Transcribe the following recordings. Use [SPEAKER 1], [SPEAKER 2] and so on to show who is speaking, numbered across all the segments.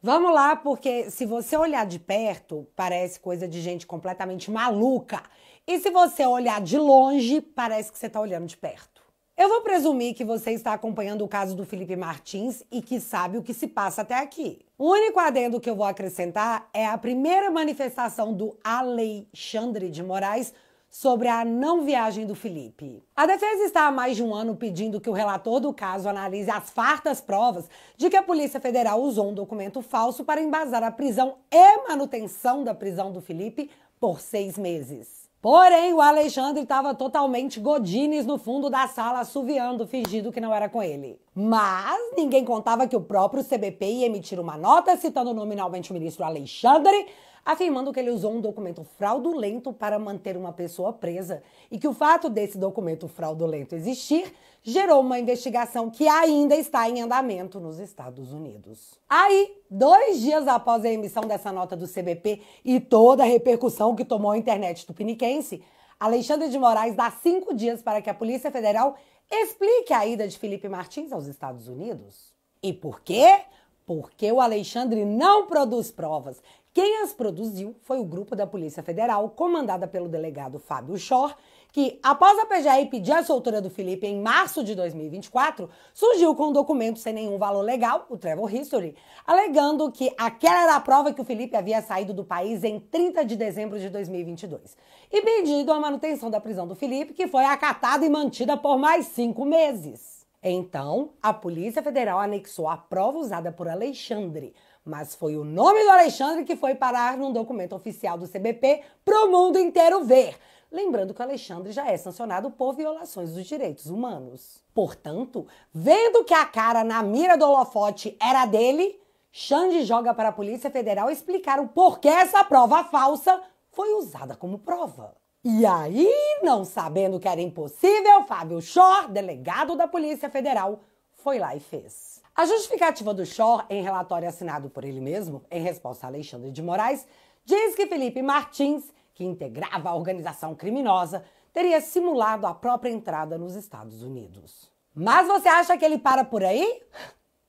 [SPEAKER 1] Vamos lá, porque se você olhar de perto, parece coisa de gente completamente maluca. E se você olhar de longe, parece que você está olhando de perto. Eu vou presumir que você está acompanhando o caso do Felipe Martins e que sabe o que se passa até aqui. O único adendo que eu vou acrescentar é a primeira manifestação do Alexandre de Moraes sobre a não viagem do Felipe. A defesa está há mais de um ano pedindo que o relator do caso analise as fartas provas de que a Polícia Federal usou um documento falso para embasar a prisão e manutenção da prisão do Felipe por 6 meses. Porém, o Alexandre estava totalmente godines no fundo da sala, assoviando, fingindo que não era com ele. Mas ninguém contava que o próprio CBP ia emitir uma nota citando nominalmente o ministro Alexandre, afirmando que ele usou um documento fraudulento para manter uma pessoa presa e que o fato desse documento fraudulento existir gerou uma investigação que ainda está em andamento nos Estados Unidos. Aí, 2 dias após a emissão dessa nota do CBP e toda a repercussão que tomou a internet tupiniquense, Alexandre de Moraes dá 5 dias para que a Polícia Federal explique a ida de Felipe Martins aos Estados Unidos. E por quê? Porque o Alexandre não produz provas. Quem as produziu foi o grupo da Polícia Federal, comandada pelo delegado Fábio Schor, que, após a PGR pedir a soltura do Felipe em março de 2024, surgiu com um documento sem nenhum valor legal, o Travel History, alegando que aquela era a prova que o Felipe havia saído do país em 30 de dezembro de 2022, e pedido a manutenção da prisão do Felipe, que foi acatada e mantida por mais 5 meses. Então, a Polícia Federal anexou a prova usada por Alexandre, mas foi o nome do Alexandre que foi parar num documento oficial do CBP para o mundo inteiro ver. Lembrando que o Alexandre já é sancionado por violações dos direitos humanos. Portanto, vendo que a cara na mira do holofote era dele, Xande joga para a Polícia Federal explicar o porquê essa prova falsa foi usada como prova. E aí, não sabendo que era impossível, Fábio Schor, delegado da Polícia Federal, foi lá e fez. A justificativa do Schor, em relatório assinado por ele mesmo, em resposta a Alexandre de Moraes, diz que Felipe Martins, que integrava a organização criminosa, teria simulado a própria entrada nos Estados Unidos. Mas você acha que ele para por aí?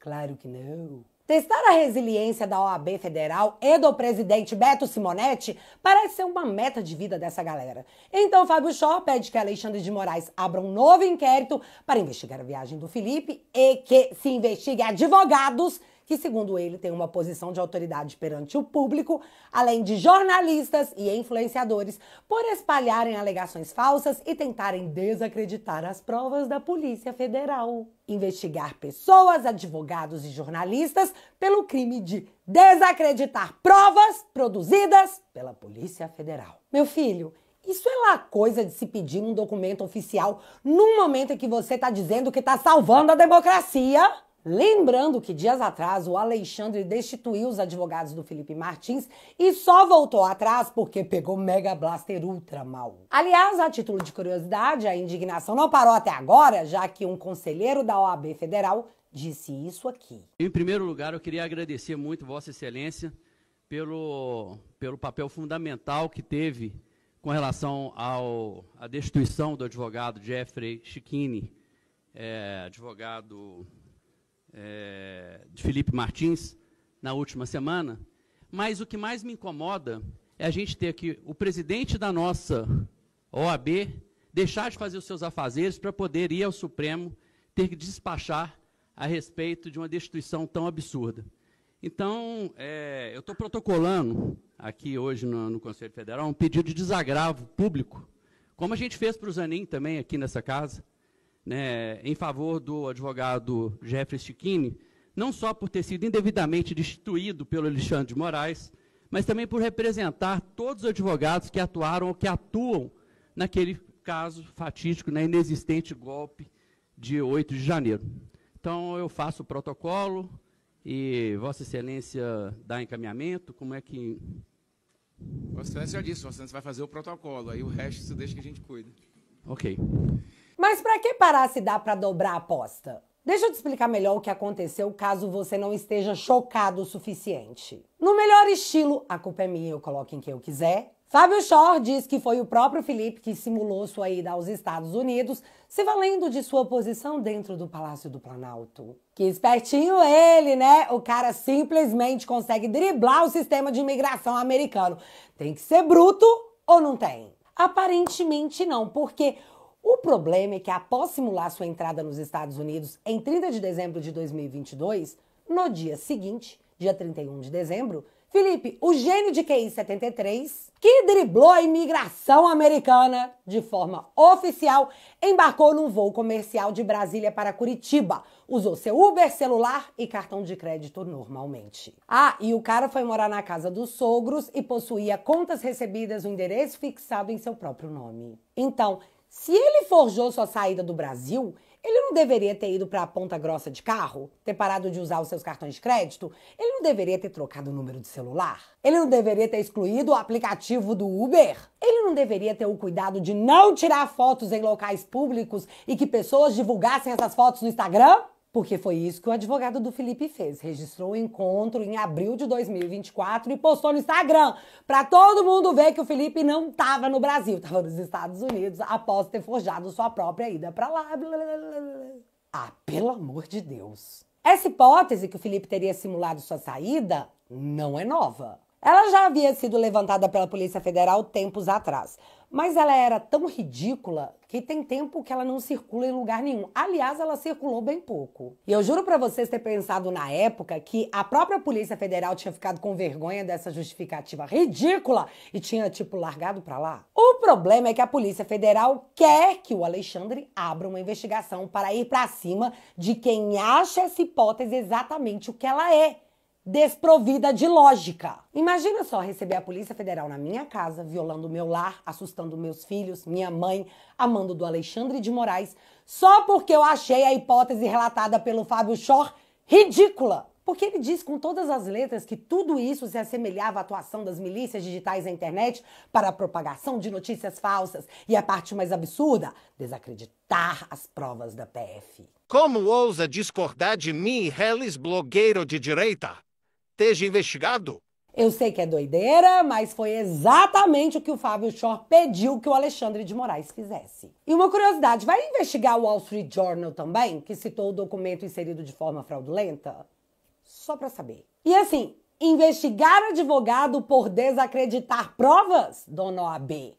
[SPEAKER 1] Claro que não. Testar a resiliência da OAB Federal e do presidente Beto Simonetti parece ser uma meta de vida dessa galera. Então, Fábio Schor pede que Alexandre de Moraes abra um novo inquérito para investigar a viagem do Felipe e que se investigue advogados que, segundo ele, têm uma posição de autoridade perante o público, além de jornalistas e influenciadores, por espalharem alegações falsas e tentarem desacreditar as provas da Polícia Federal. Investigar pessoas, advogados e jornalistas pelo crime de desacreditar provas produzidas pela Polícia Federal. Meu filho, isso é lá coisa de se pedir um documento oficial num momento em que você está dizendo que está salvando a democracia? Lembrando que dias atrás o Alexandre destituiu os advogados do Felipe Martins e só voltou atrás porque pegou Mega Blaster ultra mal. Aliás, a título de curiosidade, a indignação não parou até agora, já que um conselheiro da OAB Federal disse isso aqui.
[SPEAKER 2] Em primeiro lugar, eu queria agradecer muito Vossa Excelência pelo papel fundamental que teve com relação à destituição do advogado Jeffrey Schichini, advogado de Felipe Martins, na última semana. Mas o que mais me incomoda é a gente ter aqui o presidente da nossa OAB deixar de fazer os seus afazeres para poder ir ao Supremo ter que despachar a respeito de uma destituição tão absurda. Então, eu estou protocolando aqui hoje no Conselho Federal um pedido de desagravo público, como a gente fez para o Zanin também aqui nessa casa, né, em favor do advogado Jeffrey Schichini, não só por ter sido indevidamente destituído pelo Alexandre de Moraes, mas também por representar todos os advogados que atuaram ou que atuam naquele caso fatídico, né, inexistente golpe de 8 de janeiro. Então, eu faço o protocolo e Vossa Excelência dá encaminhamento. Como é que...
[SPEAKER 3] Vossa Excelência já disse, Vossa Excelência vai fazer o protocolo, aí o resto você deixa que a gente cuida.
[SPEAKER 2] Ok.
[SPEAKER 1] Mas para que parar se dá para dobrar a aposta? Deixa eu te explicar melhor o que aconteceu caso você não esteja chocado o suficiente. No melhor estilo, a culpa é minha, eu coloco em quem eu quiser, Fábio Shor diz que foi o próprio Felipe que simulou sua ida aos Estados Unidos, se valendo de sua posição dentro do Palácio do Planalto. Que espertinho ele, né? O cara simplesmente consegue driblar o sistema de imigração americano. Tem que ser bruto ou não tem? Aparentemente não, porque o problema é que após simular sua entrada nos Estados Unidos em 30 de dezembro de 2022, no dia seguinte, dia 31 de dezembro, Felipe, o gênio de QI 73, que driblou a imigração americana de forma oficial, embarcou num voo comercial de Brasília para Curitiba. Usou seu Uber, celular e cartão de crédito normalmente. Ah, e o cara foi morar na casa dos sogros e possuía contas recebidas no endereço fixado em seu próprio nome. Então, se ele forjou sua saída do Brasil, ele não deveria ter ido para a Ponta Grossa de carro? Ter parado de usar os seus cartões de crédito? Ele não deveria ter trocado o número de celular? Ele não deveria ter excluído o aplicativo do Uber? Ele não deveria ter o cuidado de não tirar fotos em locais públicos e que pessoas divulgassem essas fotos no Instagram? Porque foi isso que o advogado do Felipe fez. Registrou o encontro em abril de 2024 e postou no Instagram para todo mundo ver que o Felipe não estava no Brasil, estava nos Estados Unidos após ter forjado sua própria ida para lá. Ah, pelo amor de Deus. Essa hipótese que o Felipe teria simulado sua saída não é nova. Ela já havia sido levantada pela Polícia Federal tempos atrás, mas ela era tão ridícula que tem tempo que ela não circula em lugar nenhum. Aliás, ela circulou bem pouco. E eu juro pra vocês ter pensado na época que a própria Polícia Federal tinha ficado com vergonha dessa justificativa ridícula e tinha, tipo, largado pra lá. O problema é que a Polícia Federal quer que o Alexandre abra uma investigação para ir pra cima de quem acha essa hipótese exatamente o que ela é. Desprovida de lógica. Imagina só receber a Polícia Federal na minha casa, violando meu lar, assustando meus filhos, minha mãe, amando do Alexandre de Moraes, só porque eu achei a hipótese relatada pelo Fábio Shor ridícula. Porque ele diz com todas as letras que tudo isso se assemelhava à atuação das milícias digitais na internet para a propagação de notícias falsas. E a parte mais absurda, desacreditar as provas da PF.
[SPEAKER 4] Como ousa discordar de mim, Hellis, blogueiro de direita? Esteja investigado?
[SPEAKER 1] Eu sei que é doideira, mas foi exatamente o que o Fábio Shor pediu que o Alexandre de Moraes fizesse. E uma curiosidade, vai investigar o Wall Street Journal também, que citou o documento inserido de forma fraudulenta? Só pra saber. E assim, investigar advogado por desacreditar provas? Dona OAB.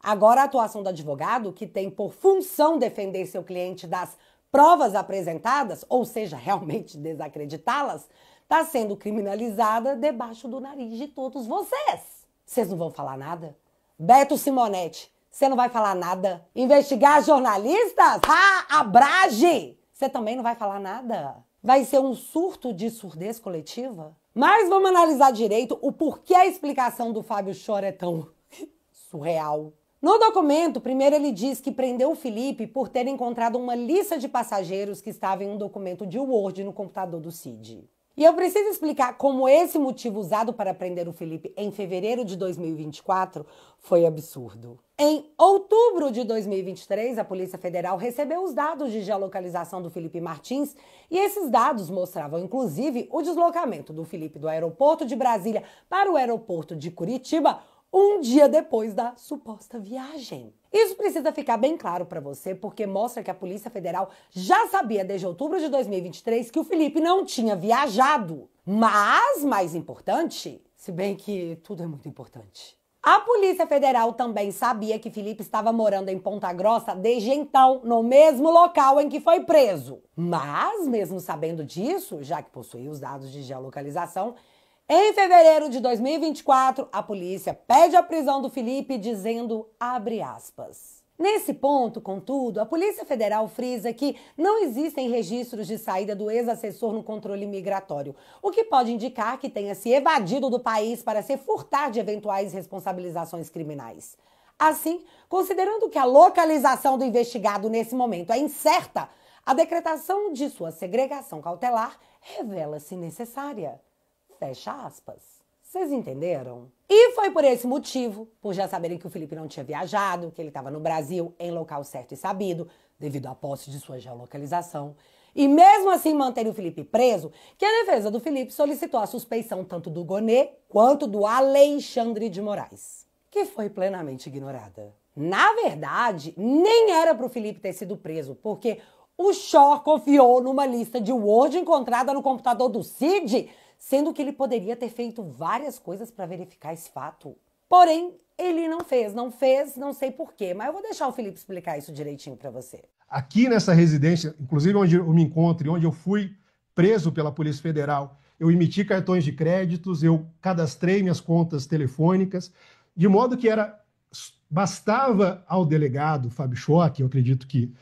[SPEAKER 1] Agora a atuação do advogado, que tem por função defender seu cliente das provas apresentadas, ou seja, realmente desacreditá-las, está sendo criminalizada debaixo do nariz de todos vocês. Vocês não vão falar nada? Beto Simonetti, você não vai falar nada? Investigar jornalistas? Ah, abrage! Você também não vai falar nada? Vai ser um surto de surdez coletiva? Mas vamos analisar direito o porquê a explicação do Fábio Shor é tão surreal. No documento, primeiro ele diz que prendeu o Felipe por ter encontrado uma lista de passageiros que estava em um documento de Word no computador do Cid. E eu preciso explicar como esse motivo usado para prender o Felipe em fevereiro de 2024 foi absurdo. Em outubro de 2023, a Polícia Federal recebeu os dados de geolocalização do Felipe Martins e esses dados mostravam, inclusive, o deslocamento do Felipe do aeroporto de Brasília para o aeroporto de Curitiba um dia depois da suposta viagem. Isso precisa ficar bem claro para você, porque mostra que a Polícia Federal já sabia desde outubro de 2023 que o Felipe não tinha viajado. Mas, mais importante, se bem que tudo é muito importante, a Polícia Federal também sabia que Felipe estava morando em Ponta Grossa desde então, no mesmo local em que foi preso. Mas, mesmo sabendo disso, já que possuía os dados de geolocalização, em fevereiro de 2024, a polícia pede a prisão do Felipe dizendo, abre aspas. Nesse ponto, contudo, a Polícia Federal frisa que não existem registros de saída do ex-assessor no controle migratório, o que pode indicar que tenha se evadido do país para se furtar de eventuais responsabilizações criminais. Assim, considerando que a localização do investigado nesse momento é incerta, a decretação de sua segregação cautelar revela-se necessária. Fecha aspas. Vocês entenderam? E foi por esse motivo, por já saberem que o Felipe não tinha viajado, que ele estava no Brasil, em local certo e sabido, devido à posse de sua geolocalização, e mesmo assim manterem o Felipe preso, que a defesa do Felipe solicitou a suspeição tanto do Gonê quanto do Alexandre de Moraes. que foi plenamente ignorada. Na verdade, nem era para o Felipe ter sido preso, porque o Schor confiou numa lista de Word encontrada no computador do Cid, sendo que ele poderia ter feito várias coisas para verificar esse fato. Porém, ele não fez, não sei porquê, mas eu vou deixar o Felipe explicar isso direitinho para você.
[SPEAKER 5] Aqui nessa residência, inclusive onde eu me encontro e onde eu fui preso pela Polícia Federal, eu emiti cartões de créditos, eu cadastrei minhas contas telefônicas, de modo que bastava ao delegado Fábio Schor, que eu acredito que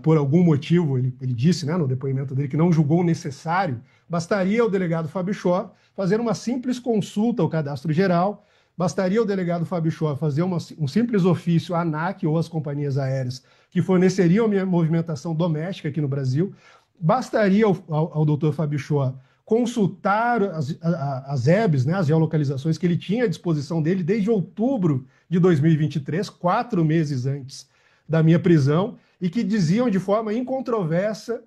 [SPEAKER 5] por algum motivo, ele disse, né, no depoimento dele que não julgou necessário, bastaria ao delegado Fábio Schor fazer uma simples consulta ao cadastro geral, bastaria ao delegado Fábio Schor fazer um simples ofício à ANAC ou às companhias aéreas que forneceriam a minha movimentação doméstica aqui no Brasil, bastaria ao doutor Fábio Schor consultar as EBs, né, as geolocalizações que ele tinha à disposição dele desde outubro de 2023, 4 meses antes da minha prisão, e que diziam de forma incontroversa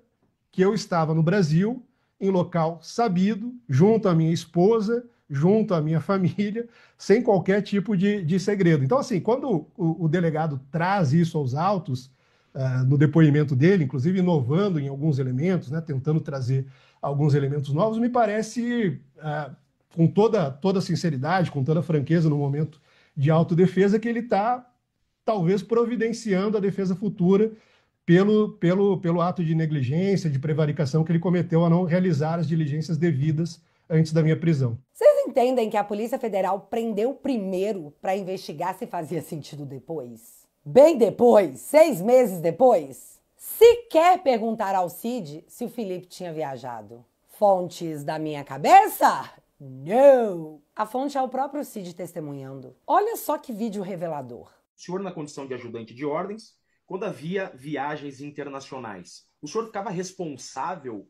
[SPEAKER 5] que eu estava no Brasil, em local sabido, junto à minha esposa, junto à minha família, sem qualquer tipo de segredo. Então, assim, quando o delegado traz isso aos autos, no depoimento dele, inclusive inovando em alguns elementos, né, tentando trazer alguns elementos novos, me parece, com toda sinceridade, com toda franqueza, no momento de autodefesa, que ele está, talvez, providenciando a defesa futura pelo ato de negligência, de prevaricação que ele cometeu a não realizar as diligências devidas antes da minha prisão.
[SPEAKER 1] Vocês entendem que a Polícia Federal prendeu primeiro para investigar se fazia sentido depois? Bem depois, 6 meses depois, sequer perguntar ao Cid se o Felipe tinha viajado. Fontes da minha cabeça? Não! A fonte é o próprio Cid testemunhando. Olha só que vídeo revelador.
[SPEAKER 6] O senhor, na condição de ajudante de ordens, quando havia viagens internacionais, o senhor ficava responsável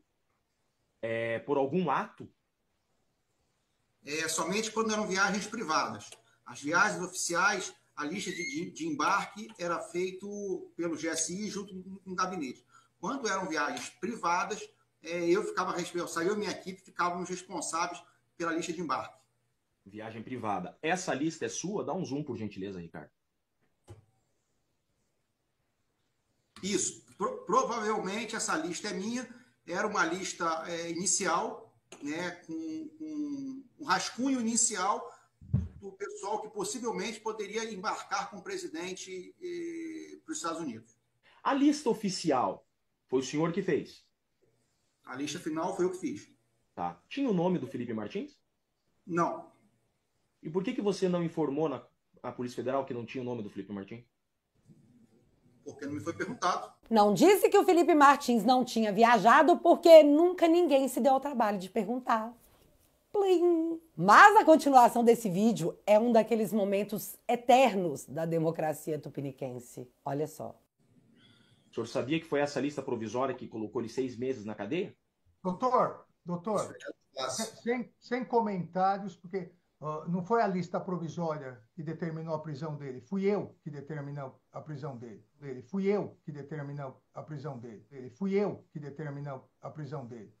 [SPEAKER 6] por algum ato?
[SPEAKER 7] Somente quando eram viagens privadas. As viagens oficiais, a lista de embarque era feito pelo GSI junto com o gabinete. Quando eram viagens privadas, eu ficava responsável, eu e minha equipe ficávamos responsáveis pela lista de embarque.
[SPEAKER 6] Viagem privada. Essa lista é sua? Dá um zoom, por gentileza, Ricardo.
[SPEAKER 7] Isso. Provavelmente essa lista é minha. Era uma lista inicial, né, com um rascunho inicial do pessoal que possivelmente poderia embarcar com o presidente para os Estados Unidos.
[SPEAKER 6] A lista oficial foi o senhor que fez?
[SPEAKER 7] A lista final foi eu que fiz.
[SPEAKER 6] Tá. Tinha o nome do Felipe Martins?
[SPEAKER 7] Não.
[SPEAKER 6] E por que você não informou na Polícia Federal que não tinha o nome do Felipe Martins?
[SPEAKER 7] Porque não me foi perguntado.
[SPEAKER 1] Não disse que o Felipe Martins não tinha viajado porque nunca ninguém se deu ao trabalho de perguntar. Plim. Mas a continuação desse vídeo é um daqueles momentos eternos da democracia tupiniquense. Olha só.
[SPEAKER 6] O senhor sabia que foi essa lista provisória que colocou ele 6 meses na cadeia?
[SPEAKER 8] Doutor, sem comentários, porque não foi a lista provisória que determinou a prisão dele. Fui eu que determinou a prisão dele. Fui eu que determinou a prisão dele. Fui eu que determinou a prisão dele.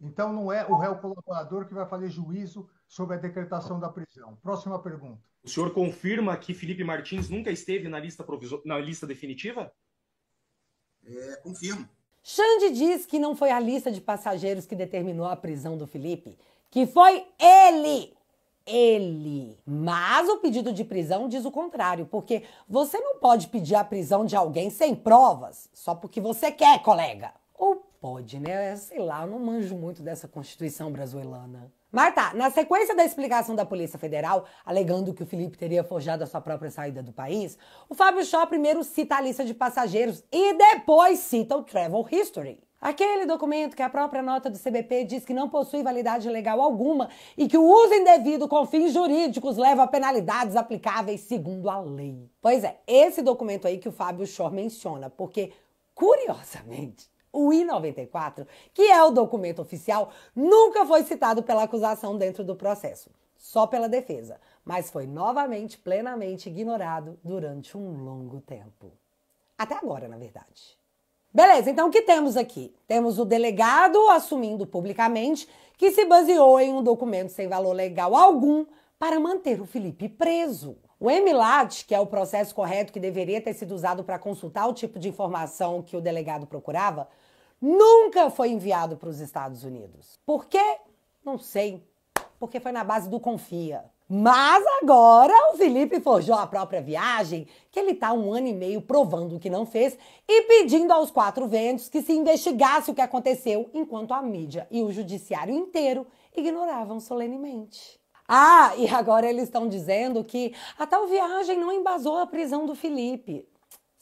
[SPEAKER 8] Então não é o réu colaborador que vai fazer juízo sobre a decretação da prisão. Próxima pergunta.
[SPEAKER 6] O senhor confirma que Felipe Martins nunca esteve na lista definitiva?
[SPEAKER 7] Confirmo.
[SPEAKER 1] Xande diz que não foi a lista de passageiros que determinou a prisão do Felipe, que foi ele. Mas o pedido de prisão diz o contrário, porque você não pode pedir a prisão de alguém sem provas, só porque você quer, colega. Ou pode, né? Sei lá, eu não manjo muito dessa Constituição brasileirana. Mas tá, na sequência da explicação da Polícia Federal, alegando que o Felipe teria forjado a sua própria saída do país, o Fábio Schor primeiro cita a lista de passageiros e depois cita o Travel History. Aquele documento que a própria nota do CBP diz que não possui validade legal alguma e que o uso indevido com fins jurídicos leva a penalidades aplicáveis segundo a lei. Pois é, esse documento aí que o Fábio Schor menciona, porque, curiosamente, o I-94, que é o documento oficial, nunca foi citado pela acusação dentro do processo, só pela defesa, mas foi novamente plenamente ignorado durante um longo tempo. Até agora, na verdade. Beleza, então o que temos aqui? Temos o delegado assumindo publicamente que se baseou em um documento sem valor legal algum para manter o Felipe preso. O MLAT, que é o processo correto que deveria ter sido usado para consultar o tipo de informação que o delegado procurava, nunca foi enviado para os Estados Unidos. Por quê? Não sei. Porque foi na base do confia. Mas agora o Felipe forjou a própria viagem, que ele tá 1 ano e meio provando que não fez e pedindo aos 4 ventos que se investigasse o que aconteceu, enquanto a mídia e o judiciário inteiro ignoravam solenemente. Ah, e agora eles estão dizendo que a tal viagem não embasou a prisão do Felipe.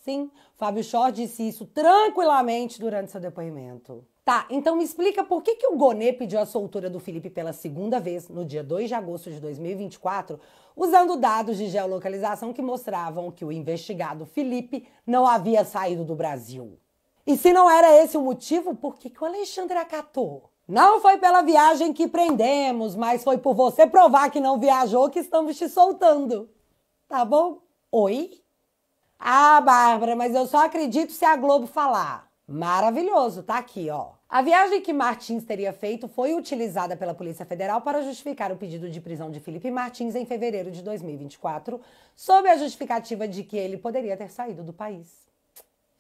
[SPEAKER 1] Sim, Fábio Chor disse isso tranquilamente durante seu depoimento. Tá, então me explica por que o Gonê pediu a soltura do Felipe pela segunda vez, no dia 2 de agosto de 2024, usando dados de geolocalização que mostravam que o investigado Felipe não havia saído do Brasil. E se não era esse o motivo, por que o Alexandre acatou? Não foi pela viagem que prendemos, mas foi por você provar que não viajou que estamos te soltando. Tá bom? Oi? Ah, Bárbara, mas eu só acredito se a Globo falar. Maravilhoso, tá aqui, ó. A viagem que Martins teria feito foi utilizada pela Polícia Federal para justificar o pedido de prisão de Felipe Martins em fevereiro de 2024, sob a justificativa de que ele poderia ter saído do país.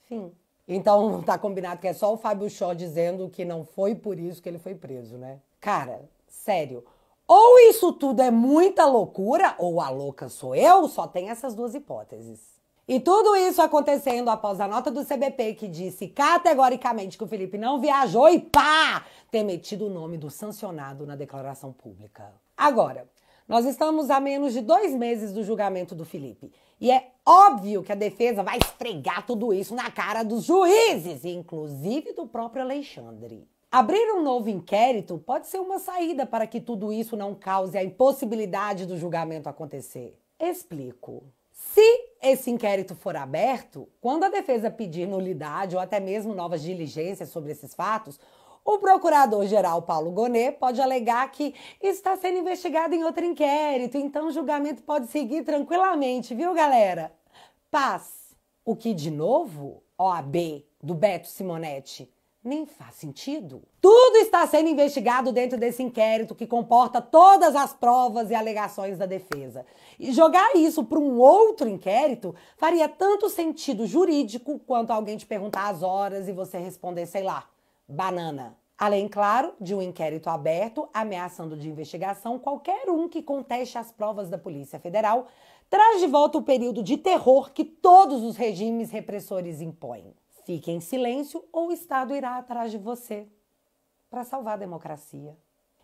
[SPEAKER 1] Fim. Então, tá combinado que é só o Fábio Chor dizendo que não foi por isso que ele foi preso, né? Cara, sério. Ou isso tudo é muita loucura, ou a louca sou eu, só tem essas duas hipóteses. E tudo isso acontecendo após a nota do CBP que disse categoricamente que o Felipe não viajou e pá! Ter metido o nome do sancionado na declaração pública. Agora, nós estamos a menos de 2 meses do julgamento do Felipe. E é óbvio que a defesa vai esfregar tudo isso na cara dos juízes, inclusive do próprio Alexandre. Abrir um novo inquérito pode ser uma saída para que tudo isso não cause a impossibilidade do julgamento acontecer. Explico. Se esse inquérito for aberto, quando a defesa pedir nulidade ou até mesmo novas diligências sobre esses fatos, o procurador-geral Paulo Gonê pode alegar que está sendo investigado em outro inquérito, então o julgamento pode seguir tranquilamente, viu, galera? Paz. O que, de novo, OAB do Beto Simonetti, nem faz sentido. Tudo está sendo investigado dentro desse inquérito que comporta todas as provas e alegações da defesa. E jogar isso para um outro inquérito faria tanto sentido jurídico quanto alguém te perguntar as horas e você responder, sei lá, banana. Além, claro, de um inquérito aberto ameaçando de investigação qualquer um que conteste as provas da Polícia Federal, traz de volta o período de terror que todos os regimes repressores impõem. Fique em silêncio ou o Estado irá atrás de você para salvar a democracia.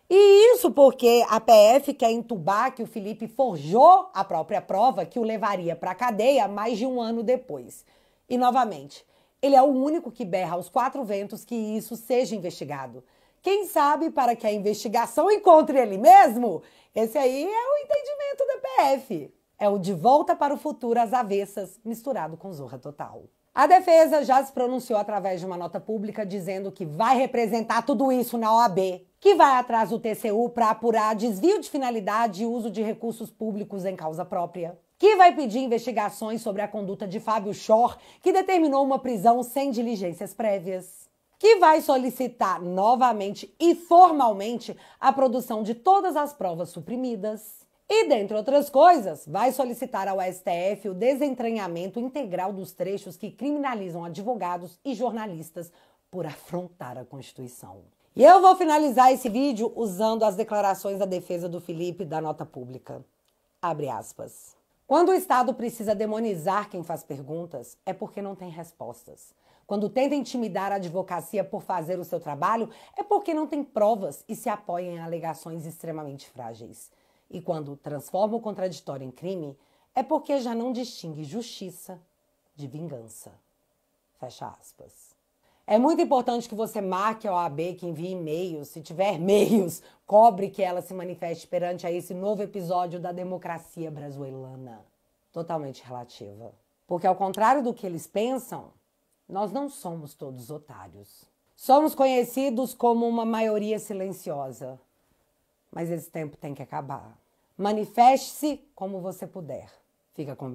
[SPEAKER 1] E isso porque a PF quer entubar que o Felipe forjou a própria prova que o levaria para a cadeia mais de 1 ano depois. E, novamente, ele é o único que berra aos 4 ventos que isso seja investigado. Quem sabe para que a investigação encontre ele mesmo? Esse aí é o entendimento da PF. É o de volta para o futuro às avessas, misturado com Zorra Total. A defesa já se pronunciou através de uma nota pública dizendo que vai representar tudo isso na OAB, que vai atrás do TCU para apurar desvio de finalidade e uso de recursos públicos em causa própria, que vai pedir investigações sobre a conduta de Fábio Chor, que determinou uma prisão sem diligências prévias, que vai solicitar novamente e formalmente a produção de todas as provas suprimidas, e, dentre outras coisas, vai solicitar ao STF o desentranhamento integral dos trechos que criminalizam advogados e jornalistas por afrontar a Constituição. E eu vou finalizar esse vídeo usando as declarações da defesa do Felipe da nota pública. Abre aspas. Quando o Estado precisa demonizar quem faz perguntas, é porque não tem respostas. Quando tenta intimidar a advocacia por fazer o seu trabalho, é porque não tem provas e se apoia em alegações extremamente frágeis. E quando transforma o contraditório em crime, é porque já não distingue justiça de vingança. Fecha aspas. É muito importante que você marque a OAB, que envie e-mails. Se tiver meios, cobre que ela se manifeste perante a esse novo episódio da democracia brazuelana. Totalmente relativa. Porque ao contrário do que eles pensam, nós não somos todos otários. Somos conhecidos como uma maioria silenciosa. Mas esse tempo tem que acabar. Manifeste-se como você puder. Fica combinado?